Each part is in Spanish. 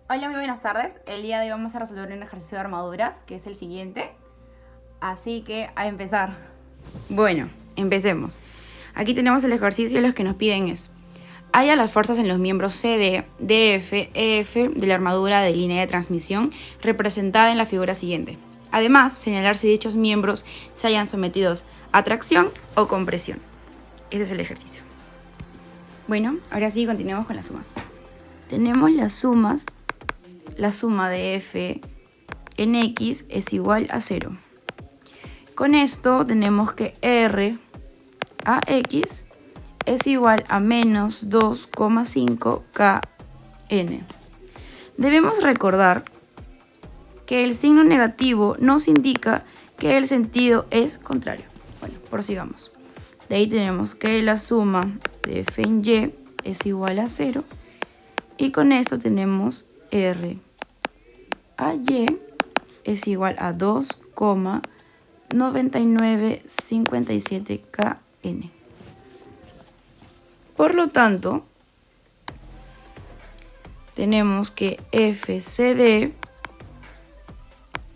Hola, muy buenas tardes. El día de hoy vamos a resolver un ejercicio de armaduras, que es el siguiente. Así que a empezar. Bueno, empecemos. Aquí tenemos el ejercicio y los que nos piden es: halla las fuerzas en los miembros CD, DF, EF de la armadura de línea de transmisión representada en la figura siguiente. Además, señalar si dichos miembros se hayan sometidos a tracción o compresión. Ese es el ejercicio. Bueno, ahora sí continuemos con las sumas. Tenemos las sumas. La suma de f en x es igual a 0. Con esto tenemos que r a x es igual a menos 2,5 kn. Debemos recordar que el signo negativo nos indica que el sentido es contrario. Bueno, prosigamos. De ahí tenemos que la suma de f en y es igual a 0. Y con esto tenemos r a y es igual a 2,9957 kN. Por lo tanto, tenemos que FCD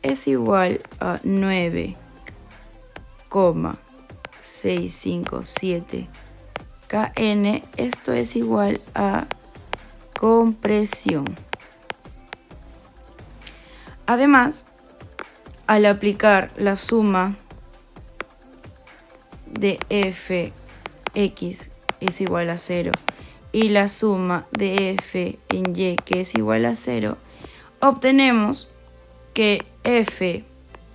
es igual a 9,657 kN. Esto es igual a compresión. Además, al aplicar la suma de fx es igual a 0 y la suma de f en y que es igual a 0, obtenemos que f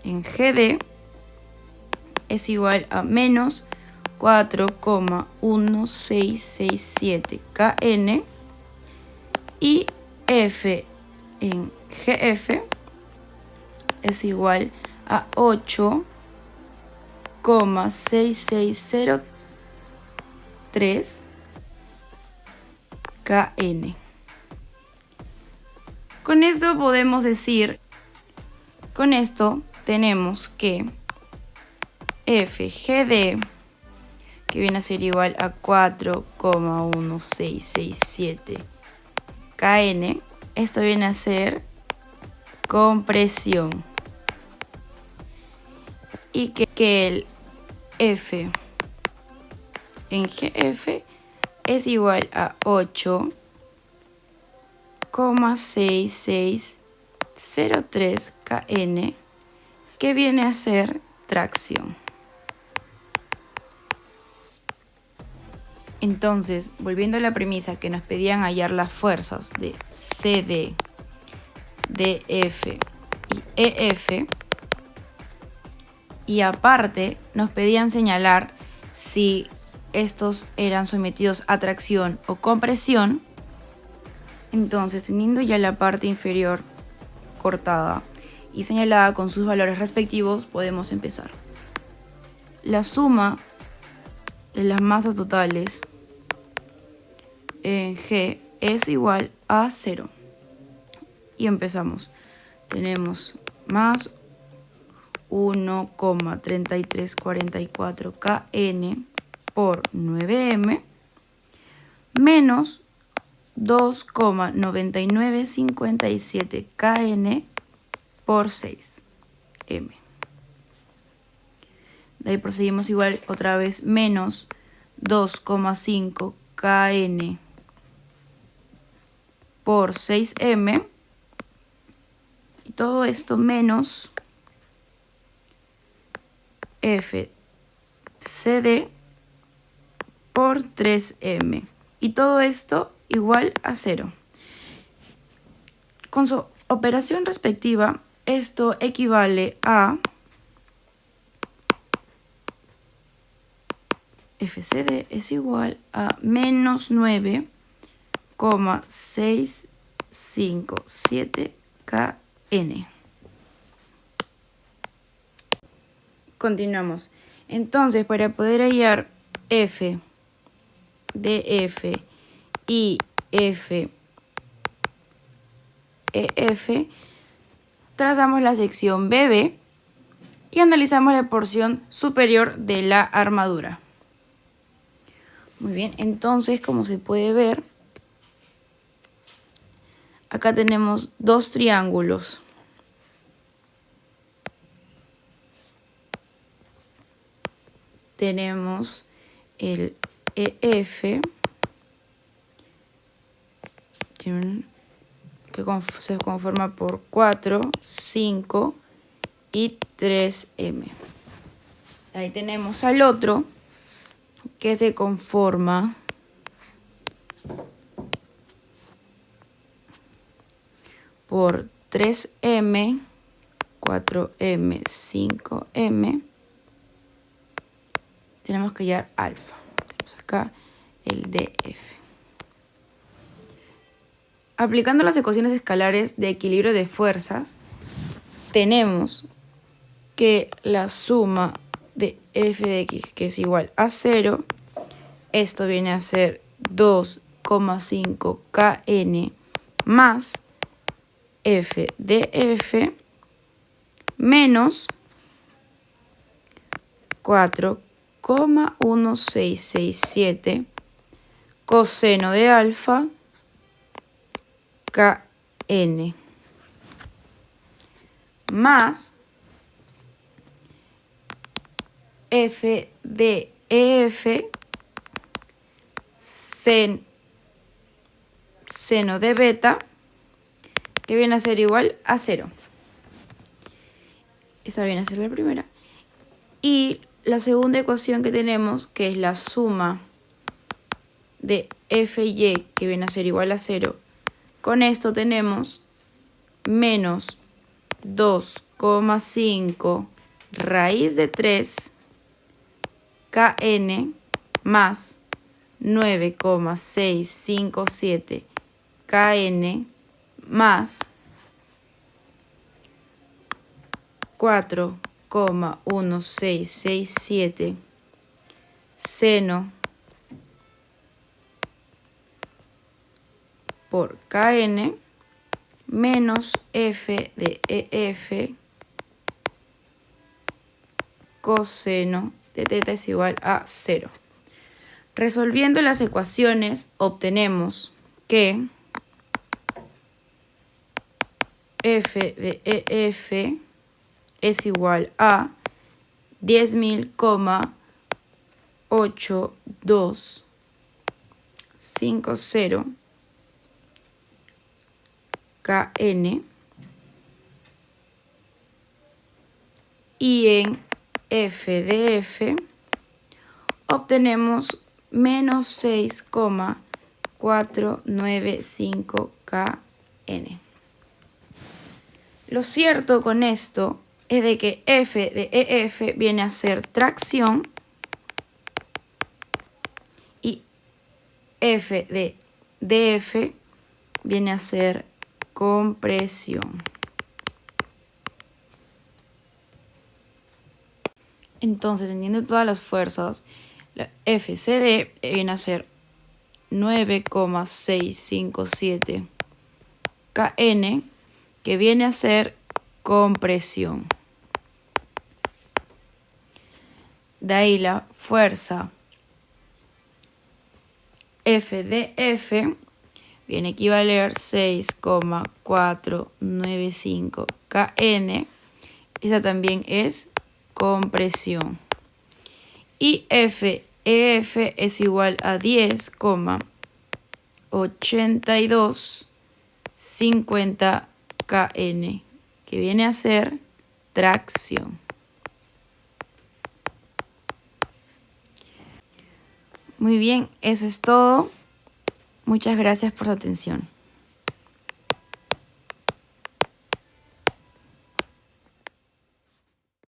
en gd es igual a menos 4,1667 kN y f en gf es igual a 8,6603 kN. Con esto podemos decir, con esto tenemos que FGD, que viene a ser igual a 4,1667 kN, esto viene a ser compresión. Y que el F en GF es igual a 8,6603 kN, que viene a ser tracción. Entonces, volviendo a la premisa que nos pedían hallar las fuerzas de CD, DF y EF, y aparte nos pedían señalar si estos eran sometidos a tracción o compresión. Entonces, teniendo ya la parte inferior cortada y señalada con sus valores respectivos, podemos empezar. La suma de las masas totales en G es igual a 0. Y empezamos. Tenemos más 1,3344 kN por 9m menos 2,9957 kN por 6m. De ahí proseguimos igual otra vez, menos 2,5 kN por 6m. Y todo esto menos FCD por 3m. Y todo esto igual a 0. Con su operación respectiva, esto equivale a FCD es igual a menos 9,657 kN. Continuamos. Entonces, para poder hallar F, DF y F, EF, trazamos la sección BB y analizamos la porción superior de la armadura. Muy bien, entonces, como se puede ver, acá tenemos dos triángulos. Tenemos el EF, que se conforma por 4, 5 y 3M. Ahí tenemos al otro, que se conforma por 3M, 4M, 5M. Tenemos que hallar alfa. Tenemos acá el DF. Aplicando las ecuaciones escalares de equilibrio de fuerzas, tenemos que la suma de f de x, que es igual a 0, esto viene a ser 2,5 kn más f de f menos 4,1667 coseno de alfa kn más f de ef seno de beta, que viene a ser igual a 0. Esa viene a ser la primera. Y la segunda ecuación que tenemos, que es la suma de f y y, que viene a ser igual a 0, con esto tenemos menos 2,5 raíz de 3 kn más 9,657 kn más 4,1667 seno por kn menos f de ef coseno de teta es igual a 0. Resolviendo las ecuaciones obtenemos que f de ef es igual a 10.08250 kn y en f de f obtenemos menos 6,495 kn. Lo cierto con esto es de que f de ef viene a ser tracción y f de df viene a ser compresión. Entonces, teniendo todas las fuerzas, la FCD viene a ser 9,657 kN, que viene a ser compresión. De ahí la fuerza FDF viene a equivaler 6,495 kN. Esa también es compresión. Y FEF es igual a 10,8250 kN, que viene a ser tracción. Muy bien, eso es todo. Muchas gracias por su atención.